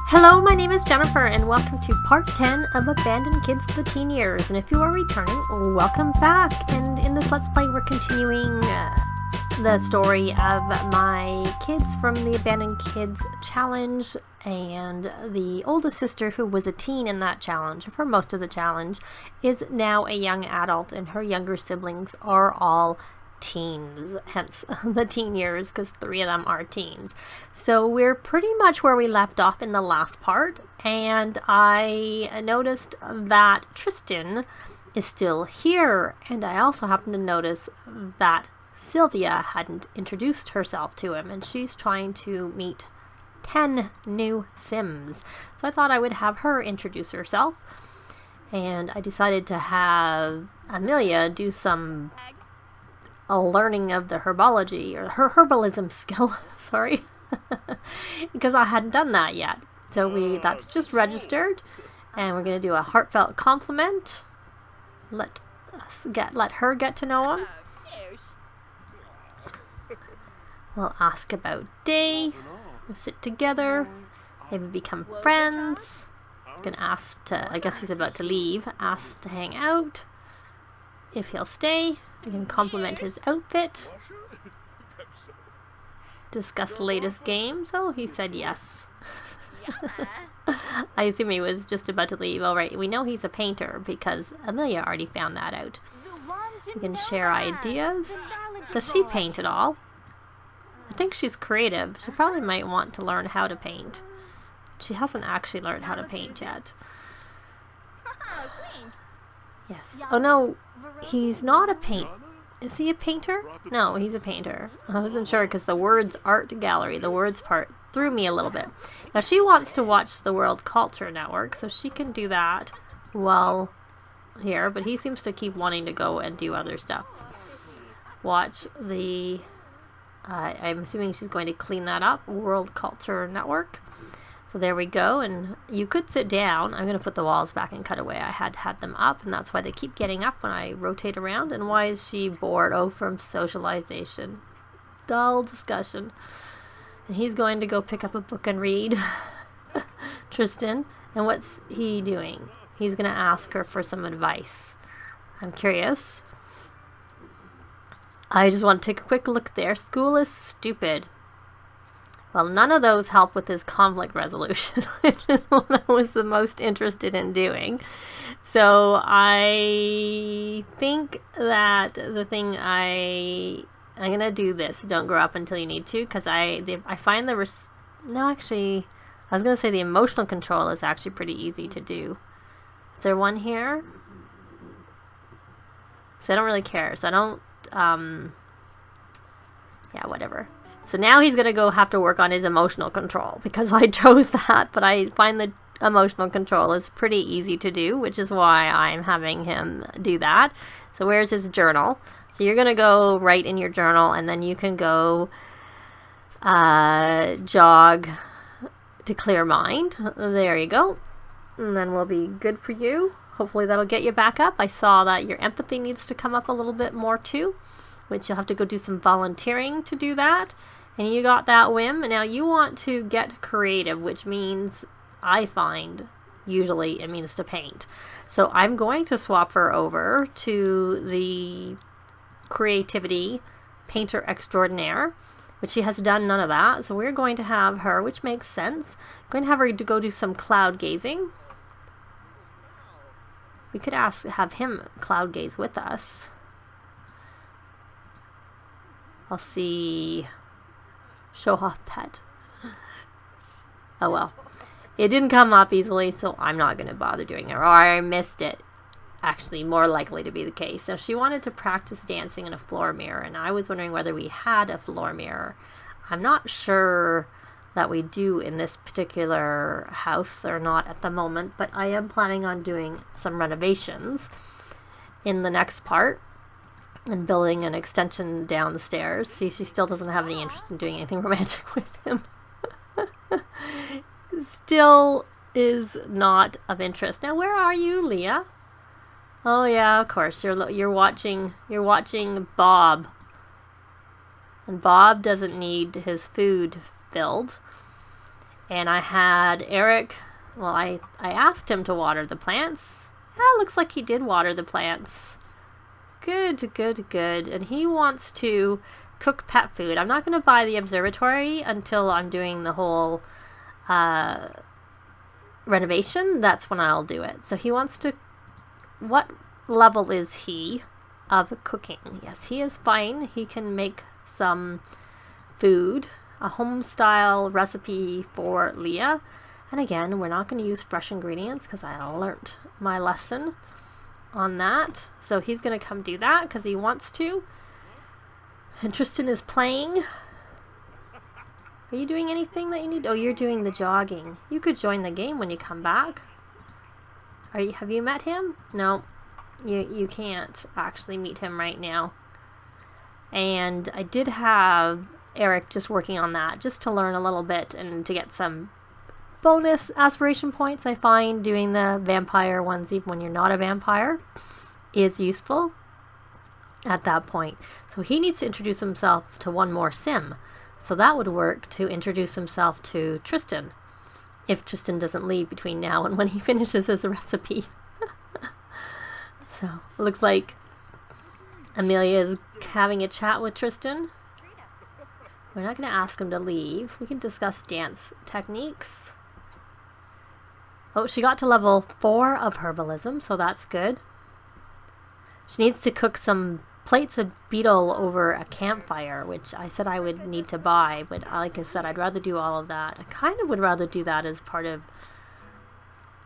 Hello, my name is Jennifer, and welcome to part 10 of Abandoned Kids to the Teen Years. And if you are returning, welcome back. And in this Let's Play, we're continuing the story of my kids from the Abandoned Kids Challenge, and the oldest sister, who was a teen in that challenge, for most of the challenge, is now a young adult, and her younger siblings are all teens, hence the teen years, because 3 of them are teens. So we're pretty much where we left off in the last part, and I noticed that Tristan is still here, and I also happened to notice that Sylvia hadn't introduced herself to him, and she's trying to meet 10 new Sims. So I thought I would have her introduce herself, and I decided to have Amelia do some a learning of the herbology, or her herbalism skill, sorry, because I hadn't done that yet. So that's just registered, and we're going to do a heartfelt compliment. Let her get to know him. We'll ask about day. We'll sit together, maybe become friends. I'm going to ask to, I guess he's about to leave, ask to hang out. If he'll stay, we can compliment his outfit. Discuss latest games. Oh, he said yes. I assume he was just about to leave. All right, we know he's a painter because Amelia already found that out. We can share ideas. Does she paint at all? I think she's creative. She probably might want to learn how to paint. She hasn't actually learned how to paint yet. Yes. Oh no, he's not a paint. Is he a painter? No, he's a painter. I wasn't sure because the words art gallery, the words part, threw me a little bit. Now she wants to watch the World Culture Network, so she can do that while here, but he seems to keep wanting to go and do other stuff. Watch the, I'm assuming she's going to clean that up, World Culture Network. So there we go, and you could sit down. I'm going to put the walls back and cut away. I had them up, and that's why they keep getting up when I rotate around. And why is she bored? Oh, from socialization. Dull discussion. And he's going to go pick up a book and read. Tristan. And what's he doing? He's going to ask her for some advice. I'm curious. I just want to take a quick look there. School is stupid. Well, none of those help with his conflict resolution, which is what I was the most interested in doing. So I think that the thing I'm going to do this. Don't grow up until you need to, because I find no, actually, I was going to say the emotional control is actually pretty easy to do. Is there one here? So I don't really care. So I don't, yeah, whatever. So now he's going to have to work on his emotional control because I chose that, but I find the emotional control is pretty easy to do, which is why I'm having him do that. So where's his journal? So you're going to go write in your journal, and then you can go jog to clear mind. There you go. And then we'll be good for you. Hopefully that'll get you back up. I saw that your empathy needs to come up a little bit more too, which you'll have to go do some volunteering to do that. And you got that whim. Now you want to get creative, which means, I find, usually it means to paint. So I'm going to swap her over to the creativity painter extraordinaire, which she has done none of that. So we're going to have her, which makes sense. I'm going to have her to go do some cloud gazing. We could have him cloud gaze with us. I'll see. Show off pet. Oh well. It didn't come up easily, so I'm not going to bother doing it. Or I missed it. Actually, more likely to be the case. So she wanted to practice dancing in a floor mirror, and I was wondering whether we had a floor mirror. I'm not sure that we do in this particular house or not at the moment, but I am planning on doing some renovations in the next part. And building an extension down the stairs. See, she still doesn't have any interest in doing anything romantic with him. Still is not of interest. Now, where are you, Leah? Oh yeah, of course. You're watching Bob. And Bob doesn't need his food filled. And I had Eric, well, I asked him to water the plants. Yeah, looks like he did water the plants. Good, good, good. And he wants to cook pet food. I'm not going to buy the observatory until I'm doing the whole renovation. That's when I'll do it. So he wants to... What level is he of cooking? Yes, he is fine. He can make some food, a home-style recipe for Leah. And again, we're not going to use fresh ingredients because I learnt my lesson on that. So he's going to come do that because he wants to. And Tristan is playing. Are you doing anything that you need? Oh, you're doing the jogging. You could join the game when you come back. Have you met him? No, you can't actually meet him right now. And I did have Eric just working on that just to learn a little bit and to get some bonus aspiration points. I find doing the vampire ones even when you're not a vampire is useful at that point. So he needs to introduce himself to one more sim. So that would work to introduce himself to Tristan. If Tristan doesn't leave between now and when he finishes his recipe. So, it looks like Amelia is having a chat with Tristan. We're not going to ask him to leave. We can discuss dance techniques. Oh, she got to level 4 of herbalism, so that's good. She needs to cook some plates of beetle over a campfire, which I said I would need to buy, but like I said, I'd rather do all of that. I kind of would rather do that as part of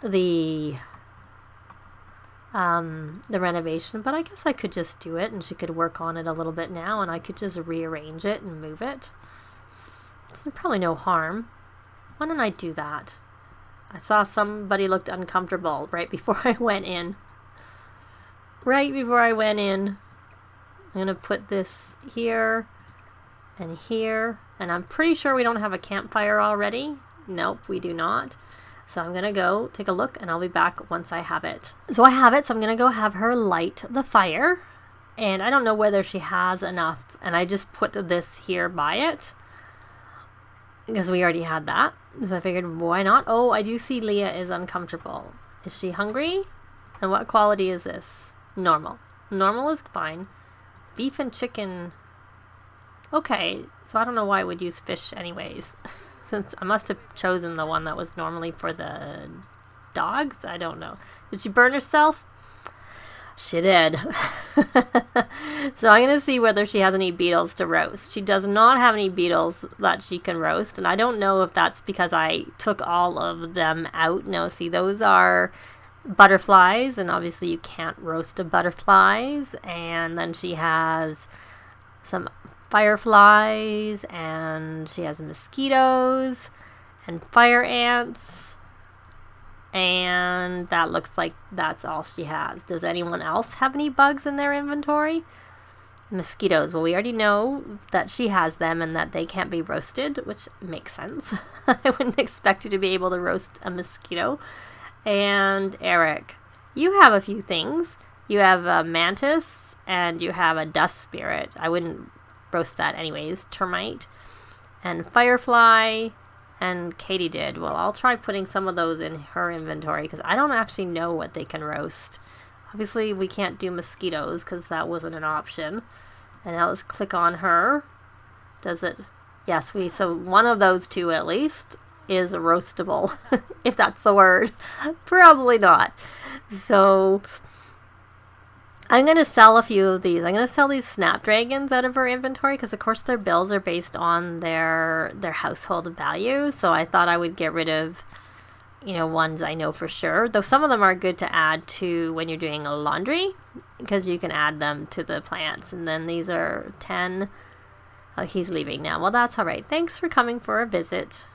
the renovation, but I guess I could just do it and she could work on it a little bit now and I could just rearrange it and move it. There's probably no harm. Why don't I do that? I saw somebody looked uncomfortable right before I went in. Right before I went in. I'm going to put this here and here. And I'm pretty sure we don't have a campfire already. Nope, we do not. So I'm going to go take a look and I'll be back once I have it. So I have it, so I'm going to go have her light the fire. And I don't know whether she has enough. And I just put this here by it. Because we already had that. So I figured, why not? Oh, I do see Leah is uncomfortable. Is she hungry? And what quality is this? Normal. Normal is fine. Beef and chicken. Okay, so I don't know why I would use fish anyways. Since I must have chosen the one that was normally for the dogs. I don't know. Did she burn herself? She did. So I'm going to see whether she has any beetles to roast. She does not have any beetles that she can roast. And I don't know if that's because I took all of them out. No, see, those are butterflies. And obviously you can't roast the butterflies. And then she has some fireflies. And she has mosquitoes and fire ants. And that looks like that's all she has. Does anyone else have any bugs in their inventory? Mosquitoes. Well, we already know that she has them and that they can't be roasted, which makes sense. I wouldn't expect you to be able to roast a mosquito. And Eric, you have a few things. You have a mantis and you have a dust spirit. I wouldn't roast that anyways. Termite and firefly. And Katie did. Well, I'll try putting some of those in her inventory because I don't actually know what they can roast. Obviously, we can't do mosquitoes because that wasn't an option. And now let's click on her. Does it? Yes, so one of those two at least is roastable, if that's the word. Probably not. So I'm going to sell a few of these. I'm going to sell these snapdragons out of her inventory because, of course, their bills are based on their household value. So I thought I would get rid of, ones I know for sure. Though some of them are good to add to when you're doing laundry because you can add them to the plants. And then these are 10. Oh, he's leaving now. Well, that's all right. Thanks for coming for a visit.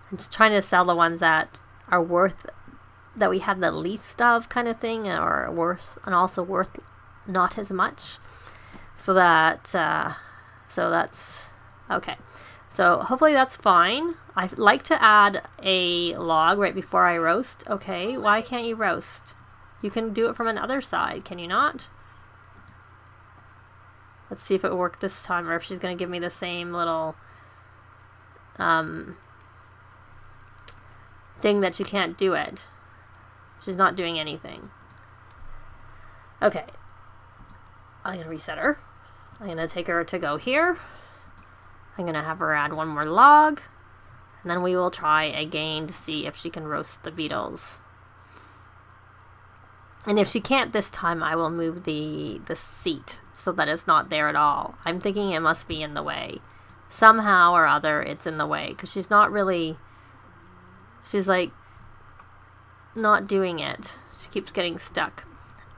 I'm just trying to sell the ones that are worth that we have the least of kind of thing or worth and also worth not as much so that's okay. So hopefully that's fine. I like to add a log right before I roast. Okay, why can't you roast? You can do it from another side, can you not? Let's see if it worked this time or if she's going to give me the same little thing that she can't do it. She's not doing anything. Okay. I'm going to reset her. I'm going to take her to go here. I'm going to have her add one more log. And then we will try again to see if she can roast the beetles. And if she can't this time, I will move the seat so that it's not there at all. I'm thinking it must be in the way. Somehow or other, it's in the way. Because she's not really... She's like... not doing it. She keeps getting stuck.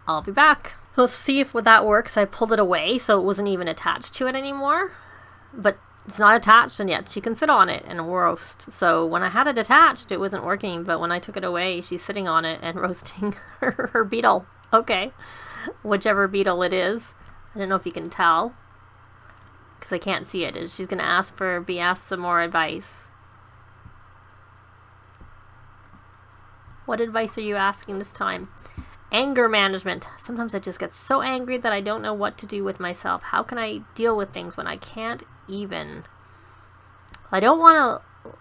I'll be back. Let's see if that works. I pulled it away so it wasn't even attached to it anymore. But it's not attached, and yet she can sit on it and roast. So when I had it attached, it wasn't working. But when I took it away, she's sitting on it and roasting her beetle. Okay. Whichever beetle it is. I don't know if you can tell. Because I can't see it. She's going to be asked some more advice. What advice are you asking this time? Anger management. Sometimes I just get so angry that I don't know what to do with myself. How can I deal with things when I can't even? I don't want to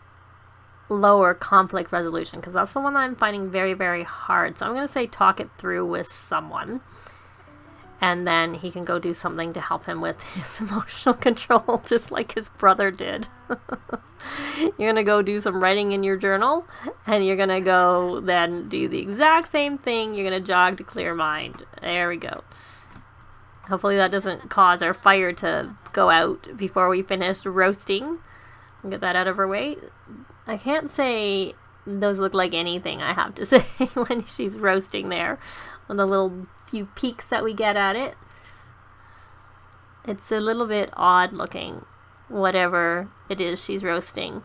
lower conflict resolution because that's the one that I'm finding very, very hard. So I'm going to say talk it through with someone. And then he can go do something to help him with his emotional control, just like his brother did. You're going to go do some writing in your journal, and you're going to go then do the exact same thing. You're going to jog to clear mind. There we go. Hopefully that doesn't cause our fire to go out before we finish roasting. I'll get that out of her way. I can't say those look like anything, I have to say, when she's roasting there. On the little few peeks that we get at it. It's a little bit odd looking, whatever it is she's roasting.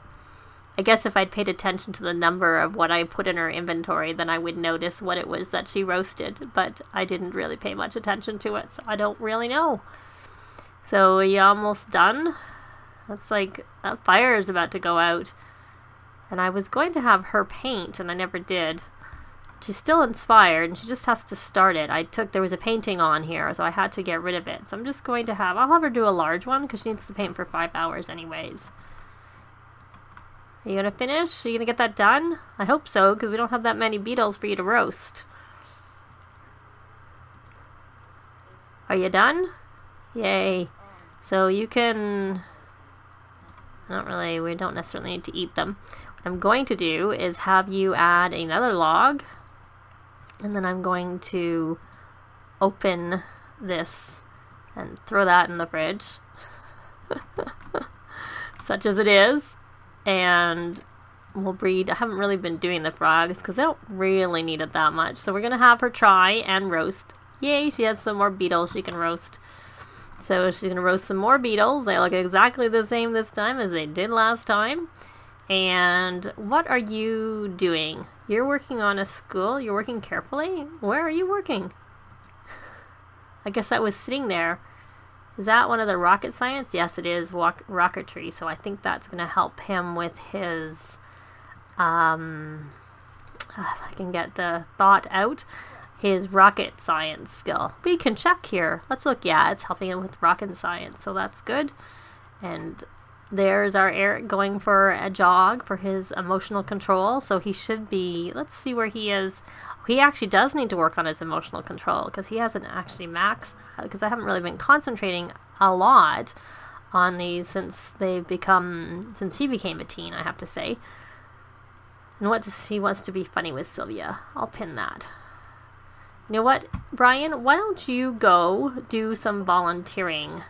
I guess if I'd paid attention to the number of what I put in her inventory, then I would notice what it was that she roasted, but I didn't really pay much attention to it, so I don't really know. So are you almost done? That's like a fire is about to go out. And I was going to have her paint, and I never did. She's still inspired, and she just has to start it. There was a painting on here, so I had to get rid of it. So I'm just going to I'll have her do a large one, because she needs to paint for 5 hours anyways. Are you going to finish? Are you going to get that done? I hope so, because we don't have that many beetles for you to roast. Are you done? Yay. So you can... we don't necessarily need to eat them. What I'm going to do is have you add another log. And then I'm going to open this and throw that in the fridge. Such as it is. And we'll breed. I haven't really been doing the frogs because I don't really need it that much. So we're going to have her try and roast. Yay, she has some more beetles she can roast. So she's going to roast some more beetles. They look exactly the same this time as they did last time. And what are you doing? You're working on a school? You're working carefully? Where are you working? I guess that was sitting there. Is that one of the rocket science? Yes, it is rocketry. So I think that's going to help him with his, if I can get the thought out, his rocket science skill. We can check here. Let's look. Yeah, it's helping him with rocket science. So that's good. And there's our Eric going for a jog for his emotional control. So he should be, let's see where he is. He actually does need to work on his emotional control because he hasn't actually maxed that, because I haven't really been concentrating a lot on these since he became a teen, I have to say. And he wants to be funny with Sylvia. I'll pin that. You know what, Brian? Why don't you go do some volunteering?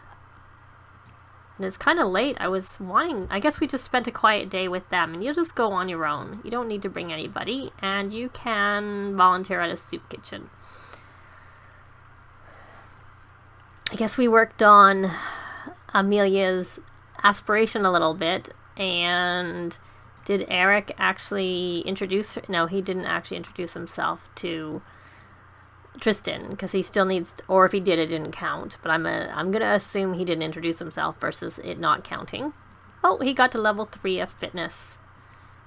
And it's kind of late. I guess we just spent a quiet day with them, and you'll just go on your own. You don't need to bring anybody, and you can volunteer at a soup kitchen. I guess we worked on Amelia's aspiration a little bit, and did Eric actually introduce her? No, he didn't actually introduce himself to Tristan, because he still needs to, or if he did, it didn't count, but I'm gonna assume he didn't introduce himself versus it not counting. Oh, he got to level 3 of fitness.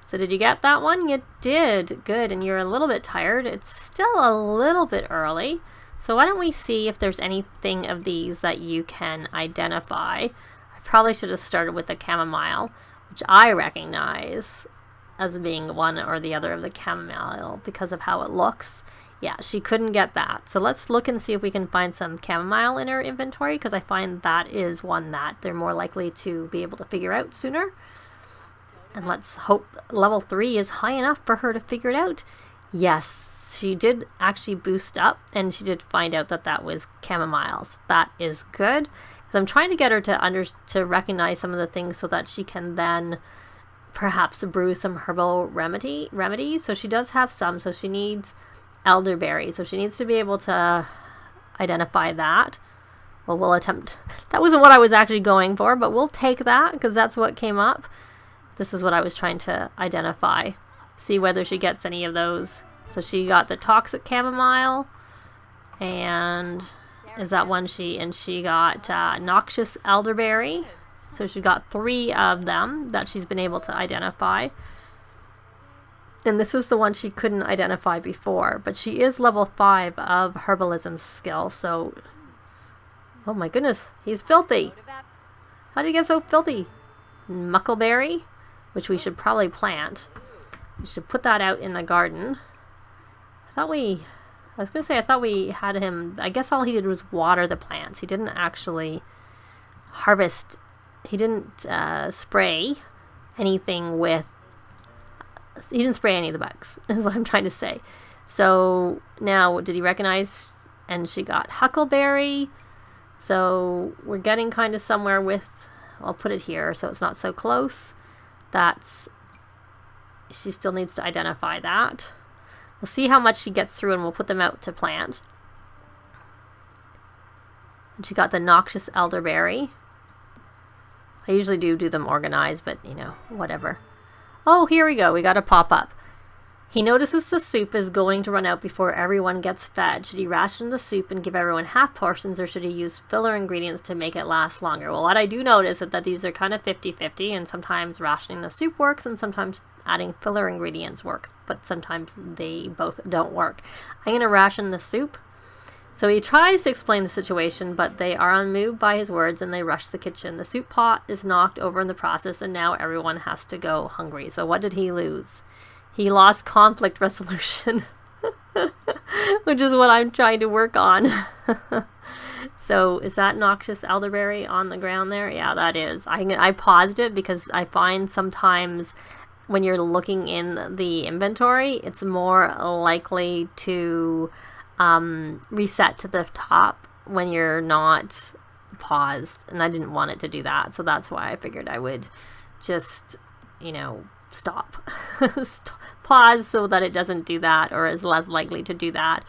So did you get that one? You did. Good. And you're a little bit tired. It's still a little bit early, so why don't we see if there's anything of these that you can identify. I probably should have started with the chamomile, which I recognize. as being one or the other of the chamomile because of how it looks. Yeah, she couldn't get that. So let's look and see if we can find some chamomile in her inventory, because I find that is one that they're more likely to be able to figure out sooner. And let's hope level 3 is high enough for her to figure it out. Yes, she did actually boost up, and she did find out that that was chamomile. So that is good. Because I'm trying to get her to recognize some of the things so that she can then perhaps brew some herbal remedies. So she does have some. So she needs elderberry. So she needs to be able to identify that. Well, we'll attempt. That wasn't what I was actually going for, but we'll take that because that's what came up. This is what I was trying to identify. See whether she gets any of those. So she got the toxic chamomile, and is that one she got noxious elderberry. So she got 3 of them that she's been able to identify. And this is the one she couldn't identify before, but she is level 5 of herbalism skill. So, oh my goodness, he's filthy. How did he get so filthy? Muckleberry, which we should probably plant. We should put that out in the garden. I thought we had him, I guess all he did was water the plants. He didn't actually harvest, he didn't spray anything with, he didn't spray any of the bugs, is what I'm trying to say. So now, did he recognize, and she got huckleberry. So we're getting kind of somewhere with, I'll put it here so it's not so close. She still needs to identify that. We'll see how much she gets through, and we'll put them out to plant. And she got the noxious elderberry. I usually do them organized, but you know, whatever. Oh, here we go. We got a pop-up. He notices the soup is going to run out before everyone gets fed. Should he ration the soup and give everyone half portions, or should he use filler ingredients to make it last longer? Well, what I do notice is that these are kind of 50-50, and sometimes rationing the soup works, and sometimes adding filler ingredients works, but sometimes they both don't work. I'm going to ration the soup. So he tries to explain the situation, but they are unmoved by his words, and they rush the kitchen. The soup pot is knocked over in the process, and now everyone has to go hungry. So what did he lose? He lost conflict resolution, which is what I'm trying to work on. So is that noxious elderberry on the ground there? Yeah, that is. I paused it because I find sometimes when you're looking in the inventory, it's more likely to reset to the top when you're not paused. And I didn't want it to do that. So that's why I figured I would just, stop. Pause so that it doesn't do that, or is less likely to do that.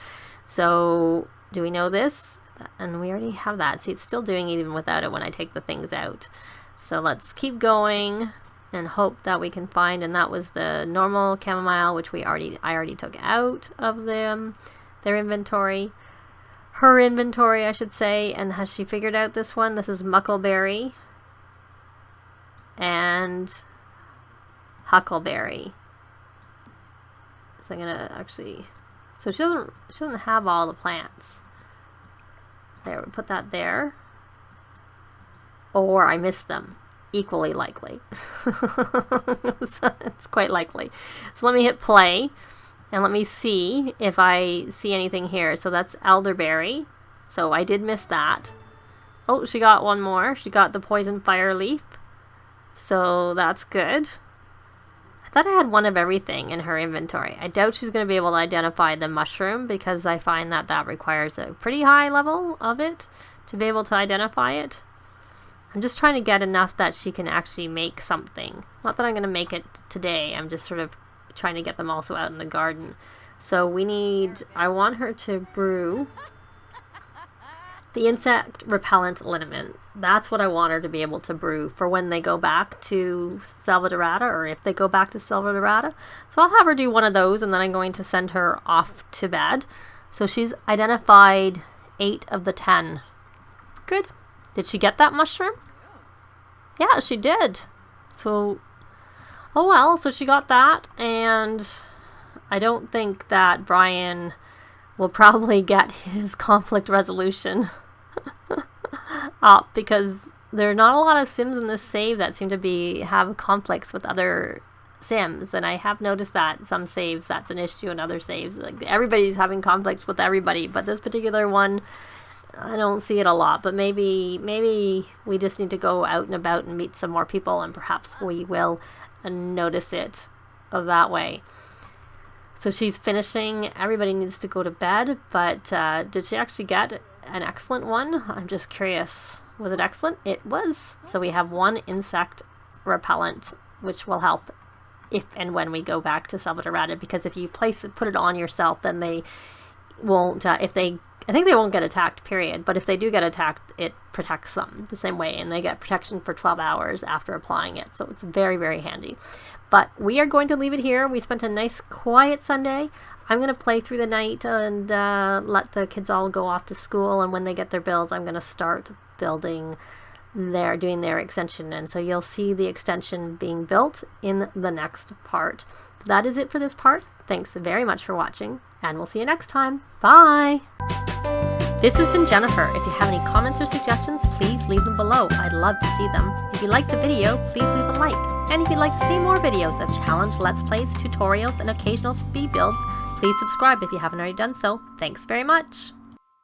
So do we know this? And we already have that. See, it's still doing it even without it when I take the things out. So let's keep going and hope that we can find. And that was the normal chamomile, which I already took out of their inventory. Her inventory, I should say. And has she figured out this one? This is muckleberry and huckleberry. So I'm gonna actually, so she doesn't have all the plants. There, we put that there. Or I missed them. Equally likely. So it's quite likely. So let me hit play and let me see if I see anything here. So that's elderberry. So I did miss that. Oh, she got one more. She got the poison fire leaf. So that's good. I thought I had one of everything in her inventory. I doubt she's going to be able to identify the mushroom, because I find that requires a pretty high level of it to be able to identify it. I'm just trying to get enough that she can actually make something. Not that I'm going to make it today. I'm just sort of trying to get them also out in the garden. So I want her to brew the insect repellent liniment. That's what I want her to be able to brew for when they go back to Selvadorada, or if they go back to Selvadorada. So I'll have her do one of those, and then I'm going to send her off to bed. So she's identified 8 of the 10. Good. Did she get that mushroom? Yeah, she did. So, oh well, so she got that, and I don't think that Brian will probably get his conflict resolution up, because there are not a lot of sims in this save that seem to have conflicts with other Sims, and I have noticed that some saves that's an issue, and other saves, like, everybody's having conflicts with everybody, but this particular one, I don't see it a lot. But maybe we just need to go out and about and meet some more people, and perhaps we will notice it that way. So she's finishing. Everybody needs to go to bed, but did she actually get an excellent one? I'm just curious. Was it excellent? It was. So we have 1 insect repellent, which will help if and when we go back to Salvadorada, because if you put it on yourself, then they won't, I think they won't get attacked, period. But if they do get attacked, it protects them the same way, and they get protection for 12 hours after applying it. So it's very, very handy. But we are going to leave it here. We spent a nice, quiet Sunday. I'm going to play through the night and let the kids all go off to school. And when they get their bills, I'm going to start doing their extension. And so you'll see the extension being built in the next part. That is it for this part. Thanks very much for watching, and we'll see you next time. Bye! This has been Jennifer. If you have any comments or suggestions, please leave them below. I'd love to see them. If you liked the video, please leave a like. And if you'd like to see more videos of challenge, let's plays, tutorials, and occasional speed builds, please subscribe if you haven't already done so. Thanks very much.